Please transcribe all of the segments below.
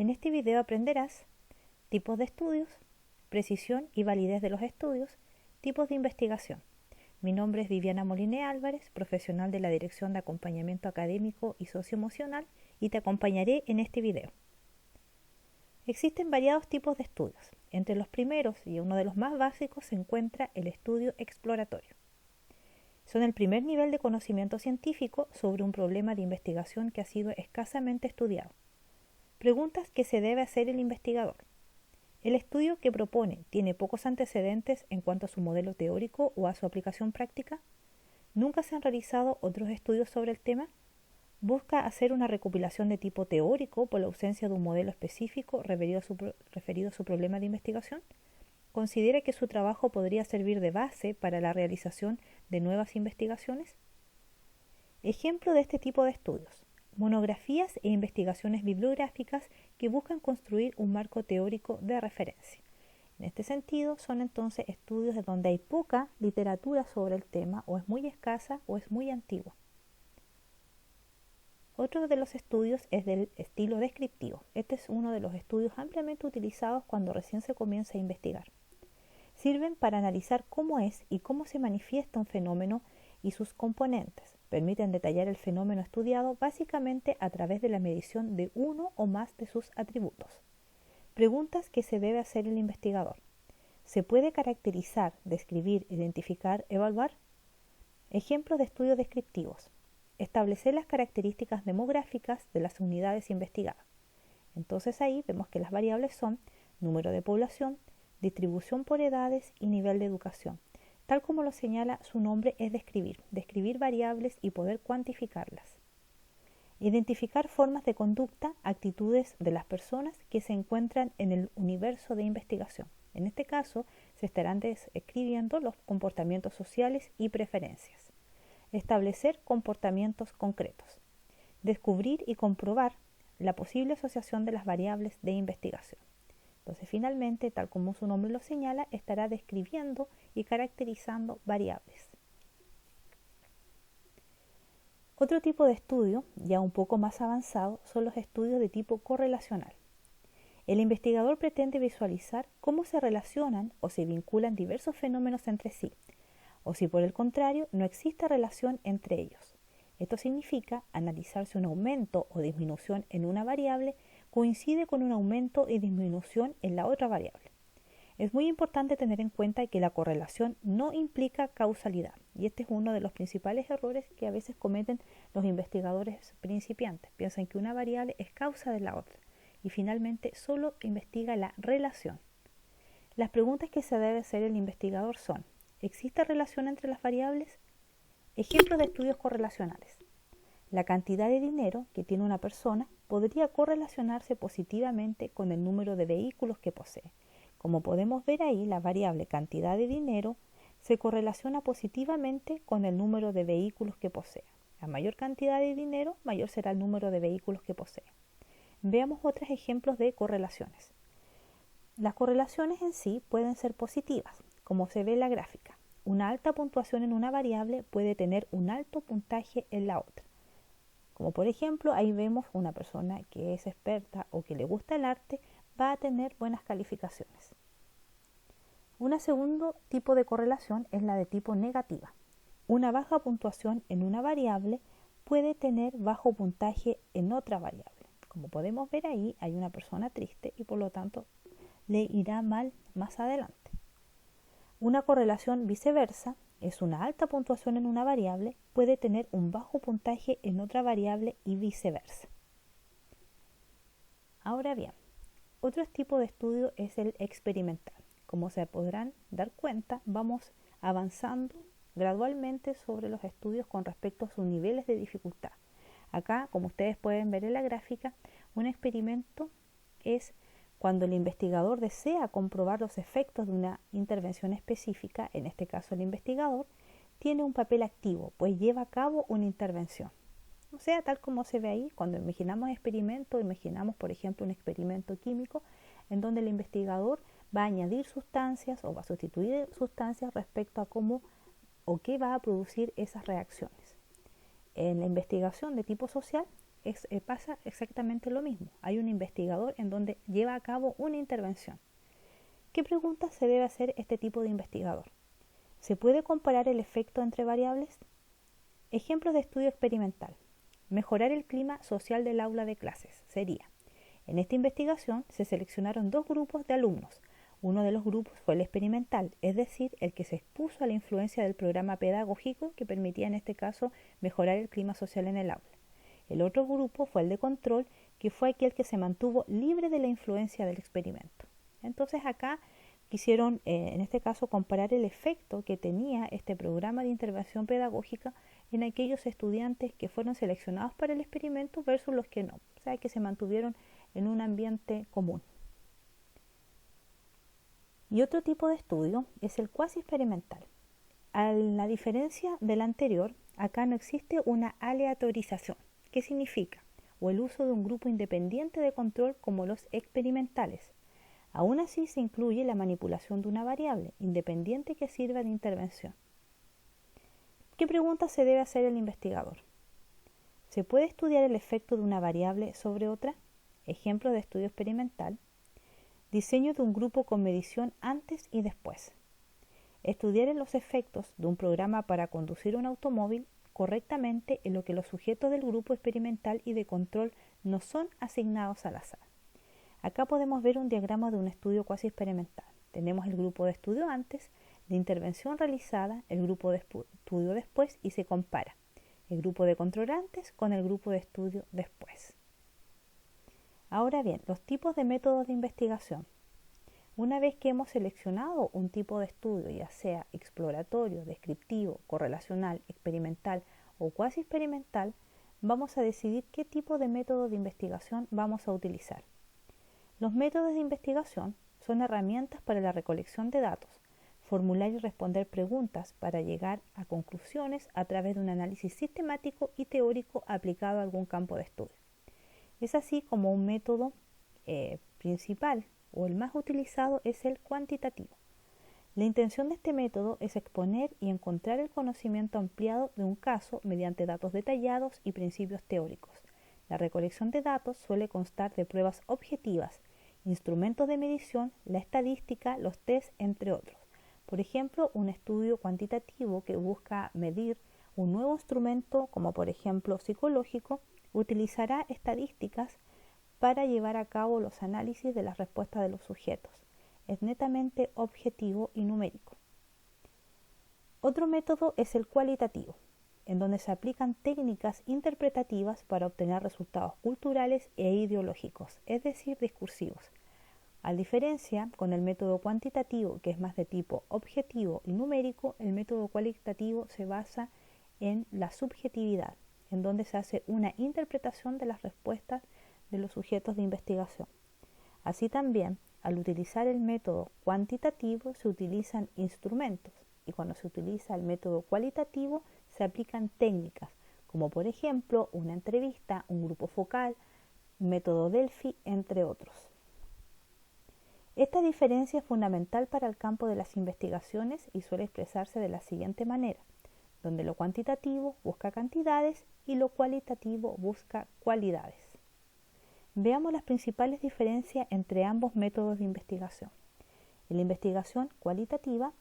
En este video aprenderás tipos de estudios, precisión y validez de los estudios, tipos de investigación. Mi nombre es Viviana Moline Álvarez, profesional de la Dirección de Acompañamiento Académico y Socioemocional, y te acompañaré en este video. Existen variados tipos de estudios. Entre los primeros y uno de los más básicos se encuentra el estudio exploratorio. Son el primer nivel de conocimiento científico sobre un problema de investigación que ha sido escasamente estudiado. Preguntas que se debe hacer el investigador. El estudio que propone tiene pocos antecedentes en cuanto a su modelo teórico o a su aplicación práctica. ¿Nunca se han realizado otros estudios sobre el tema? ¿Busca hacer una recopilación de tipo teórico por la ausencia de un modelo específico referido a su problema de investigación? ¿Considera que su trabajo podría servir de base para la realización de nuevas investigaciones? Ejemplo de este tipo de estudios: monografías e investigaciones bibliográficas que buscan construir un marco teórico de referencia. En este sentido, son entonces estudios de donde hay poca literatura sobre el tema, o es muy escasa o es muy antigua. Otro de los estudios es del estilo descriptivo. Este es uno de los estudios ampliamente utilizados cuando recién se comienza a investigar. Sirven para analizar cómo es y cómo se manifiesta un fenómeno y sus componentes. Permiten detallar el fenómeno estudiado básicamente a través de la medición de uno o más de sus atributos. Preguntas que se debe hacer el investigador. ¿Se puede caracterizar, describir, identificar, evaluar? Ejemplos de estudios descriptivos. Establecer las características demográficas de las unidades investigadas. Entonces ahí vemos que las variables son número de población, distribución por edades y nivel de educación. Tal como lo señala su nombre, es describir variables y poder cuantificarlas. Identificar formas de conducta, actitudes de las personas que se encuentran en el universo de investigación. En este caso, se estarán describiendo los comportamientos sociales y preferencias. Establecer comportamientos concretos. Descubrir y comprobar la posible asociación de las variables de investigación. Entonces, finalmente, tal como su nombre lo señala, estará describiendo y caracterizando variables. Otro tipo de estudio, ya un poco más avanzado, son los estudios de tipo correlacional. El investigador pretende visualizar cómo se relacionan o se vinculan diversos fenómenos entre sí, o si por el contrario no existe relación entre ellos. Esto significa analizar si un aumento o disminución en una variable coincide con un aumento y disminución en la otra variable. Es muy importante tener en cuenta que la correlación no implica causalidad, y este es uno de los principales errores que a veces cometen los investigadores principiantes. Piensan que una variable es causa de la otra y finalmente solo investiga la relación. Las preguntas que se debe hacer el investigador son: ¿existe relación entre las variables? Ejemplos de estudios correlacionales. La cantidad de dinero que tiene una persona podría correlacionarse positivamente con el número de vehículos que posee. Como podemos ver ahí, la variable cantidad de dinero se correlaciona positivamente con el número de vehículos que posee. A mayor cantidad de dinero, mayor será el número de vehículos que posee. Veamos otros ejemplos de correlaciones. Las correlaciones en sí pueden ser positivas, como se ve en la gráfica. Una alta puntuación en una variable puede tener un alto puntaje en la otra. Como por ejemplo, ahí vemos una persona que es experta o que le gusta el arte, va a tener buenas calificaciones. Un segundo tipo de correlación es la de tipo negativa. Una baja puntuación en una variable puede tener bajo puntaje en otra variable. Como podemos ver ahí, hay una persona triste y por lo tanto le irá mal más adelante. Una correlación viceversa es una alta puntuación en una variable puede tener un bajo puntaje en otra variable y viceversa. Ahora bien, otro tipo de estudio es el experimental. Como se podrán dar cuenta, vamos avanzando gradualmente sobre los estudios con respecto a sus niveles de dificultad. Acá, como ustedes pueden ver en la gráfica, un experimento es cuando el investigador desea comprobar los efectos de una intervención específica. En este caso, el investigador tiene un papel activo, pues lleva a cabo una intervención. O sea, tal como se ve ahí, cuando imaginamos experimento, imaginamos, por ejemplo, un experimento químico en donde el investigador va a añadir sustancias o va a sustituir sustancias respecto a cómo o qué va a producir esas reacciones. En la investigación de tipo social pasa exactamente lo mismo. Hay un investigador en donde lleva a cabo una intervención. ¿Qué preguntas se debe hacer este tipo de investigador? ¿Se puede comparar el efecto entre variables? Ejemplos de estudio experimental. Mejorar el clima social del aula de clases sería: en esta investigación se seleccionaron dos grupos de alumnos. Uno de los grupos fue el experimental, es decir, el que se expuso a la influencia del programa pedagógico que permitía en este caso mejorar el clima social en el aula. El otro grupo fue el de control, que fue aquel que se mantuvo libre de la influencia del experimento. Entonces acá quisieron, en este caso, comparar el efecto que tenía este programa de intervención pedagógica en aquellos estudiantes que fueron seleccionados para el experimento versus los que no, o sea, que se mantuvieron en un ambiente común. Y otro tipo de estudio es el cuasi experimental. A la diferencia del anterior, acá no existe una aleatorización. ¿Qué significa? O el uso de un grupo independiente de control como los experimentales. Aún así se incluye la manipulación de una variable independiente que sirva de intervención. ¿Qué pregunta se debe hacer el investigador? ¿Se puede estudiar el efecto de una variable sobre otra? Ejemplo de estudio experimental. Diseño de un grupo con medición antes y después. Estudiar los efectos de un programa para conducir un automóvil correctamente en lo que los sujetos del grupo experimental y de control no son asignados al azar. Acá podemos ver un diagrama de un estudio cuasi experimental. Tenemos el grupo de estudio antes, la intervención realizada, el grupo de estudio después y se compara el grupo de control antes con el grupo de estudio después. Ahora bien, los tipos de métodos de investigación. Una vez que hemos seleccionado un tipo de estudio, ya sea exploratorio, descriptivo, correlacional, experimental o cuasi experimental, vamos a decidir qué tipo de método de investigación vamos a utilizar. Los métodos de investigación son herramientas para la recolección de datos, formular y responder preguntas para llegar a conclusiones a través de un análisis sistemático y teórico aplicado a algún campo de estudio. Es así como un método principal o el más utilizado es el cuantitativo. La intención de este método es exponer y encontrar el conocimiento ampliado de un caso mediante datos detallados y principios teóricos. La recolección de datos suele constar de pruebas objetivas, instrumentos de medición, la estadística, los test, entre otros. Por ejemplo, un estudio cuantitativo que busca medir un nuevo instrumento, como por ejemplo psicológico, utilizará estadísticas para llevar a cabo los análisis de las respuestas de los sujetos. Es netamente objetivo y numérico. Otro método es el cualitativo, en donde se aplican técnicas interpretativas para obtener resultados culturales e ideológicos, es decir, discursivos. A diferencia con el método cuantitativo, que es más de tipo objetivo y numérico, el método cualitativo se basa en la subjetividad, en donde se hace una interpretación de las respuestas de los sujetos de investigación. Así también, al utilizar el método cuantitativo se utilizan instrumentos y cuando se utiliza el método cualitativo se aplican técnicas, como por ejemplo una entrevista, un grupo focal, método Delphi, entre otros. Esta diferencia es fundamental para el campo de las investigaciones y suele expresarse de la siguiente manera, donde lo cuantitativo busca cantidades y lo cualitativo busca cualidades. Veamos las principales diferencias entre ambos métodos de investigación. La investigación cualitativa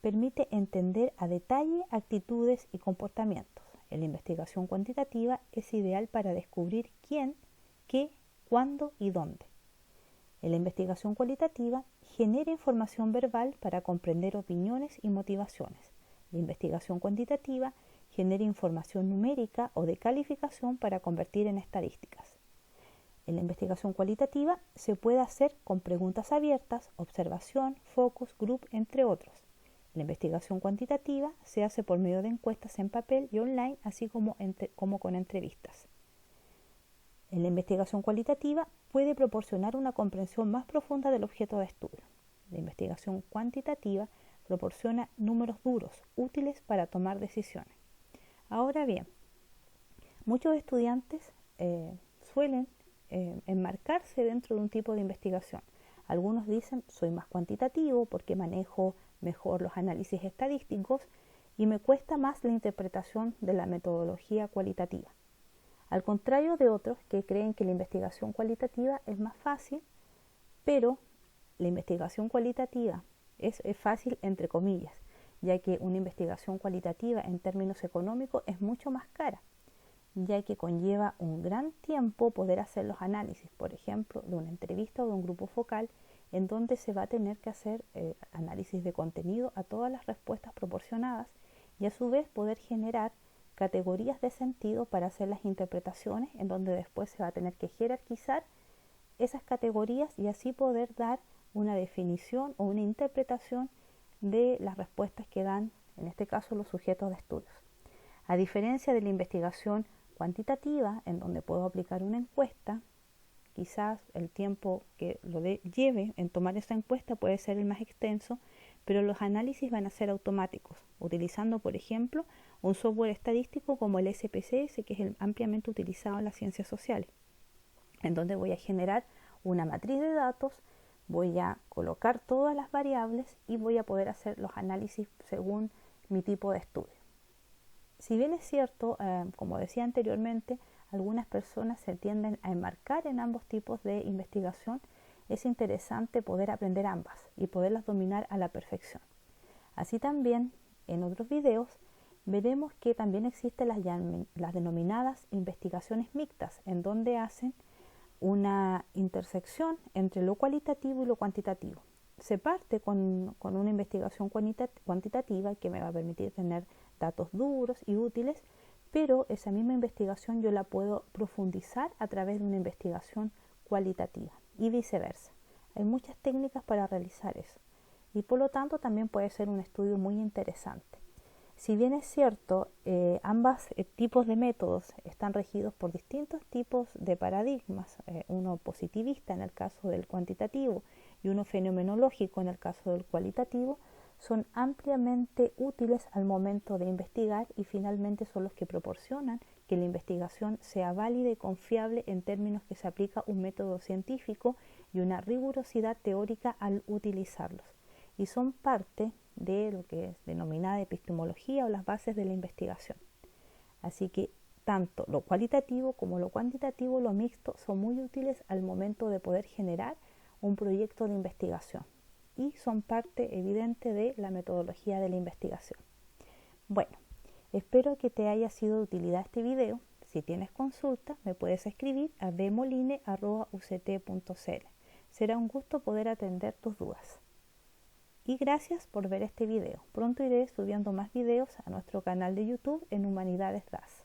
permite entender a detalle actitudes y comportamientos. La investigación cuantitativa es ideal para descubrir quién, qué, cuándo y dónde. La investigación cualitativa genera información verbal para comprender opiniones y motivaciones. La investigación cuantitativa genera información numérica o de calificación para convertir en estadísticas. En la investigación cualitativa se puede hacer con preguntas abiertas, observación, focus group, entre otros. La investigación cuantitativa se hace por medio de encuestas en papel y online, así como con entrevistas. En la investigación cualitativa puede proporcionar una comprensión más profunda del objeto de estudio. La investigación cuantitativa proporciona números duros, útiles para tomar decisiones. Ahora bien, muchos estudiantes suelen enmarcarse dentro de un tipo de investigación. Algunos dicen, soy más cuantitativo porque manejo mejor los análisis estadísticos y me cuesta más la interpretación de la metodología cualitativa. Al contrario de otros que creen que la investigación cualitativa es más fácil, pero la investigación cualitativa es fácil entre comillas, ya que una investigación cualitativa en términos económicos es mucho más cara, ya que conlleva un gran tiempo poder hacer los análisis, por ejemplo, de una entrevista o de un grupo focal, en donde se va a tener que hacer análisis de contenido a todas las respuestas proporcionadas y a su vez poder generar categorías de sentido para hacer las interpretaciones, en donde después se va a tener que jerarquizar esas categorías y así poder dar una definición o una interpretación de las respuestas que dan, en este caso, los sujetos de estudios. A diferencia de la investigación cuantitativa, en donde puedo aplicar una encuesta, quizás el tiempo que lleve en tomar esa encuesta puede ser el más extenso, pero los análisis van a ser automáticos, utilizando, por ejemplo, un software estadístico como el SPSS, que es el ampliamente utilizado en las ciencias sociales, en donde voy a generar una matriz de datos, voy a colocar todas las variables y voy a poder hacer los análisis según mi tipo de estudio. Si bien es cierto, como decía anteriormente, algunas personas se tienden a enmarcar en ambos tipos de investigación, es interesante poder aprender ambas y poderlas dominar a la perfección. Así también, en otros videos, veremos que también existen las denominadas investigaciones mixtas, en donde hacen una intersección entre lo cualitativo y lo cuantitativo. Se parte con una investigación cuantitativa que me va a permitir tener datos duros y útiles, pero esa misma investigación yo la puedo profundizar a través de una investigación cualitativa y viceversa. Hay muchas técnicas para realizar eso y por lo tanto también puede ser un estudio muy interesante. Si bien es cierto, ambos tipos de métodos están regidos por distintos tipos de paradigmas, uno positivista en el caso del cuantitativo y uno fenomenológico en el caso del cualitativo, son ampliamente útiles al momento de investigar y finalmente son los que proporcionan que la investigación sea válida y confiable en términos que se aplica un método científico y una rigurosidad teórica al utilizarlos. Y son parte de lo que es denominada epistemología o las bases de la investigación. Así que tanto lo cualitativo como lo cuantitativo, lo mixto, son muy útiles al momento de poder generar un proyecto de investigación y son parte evidente de la metodología de la investigación. Bueno, espero que te haya sido de utilidad este video. Si tienes consulta, me puedes escribir a bmoline@uct.cl. Será un gusto poder atender tus dudas. Y gracias por ver este video. Pronto iré subiendo más videos a nuestro canal de YouTube en Humanidades DAS.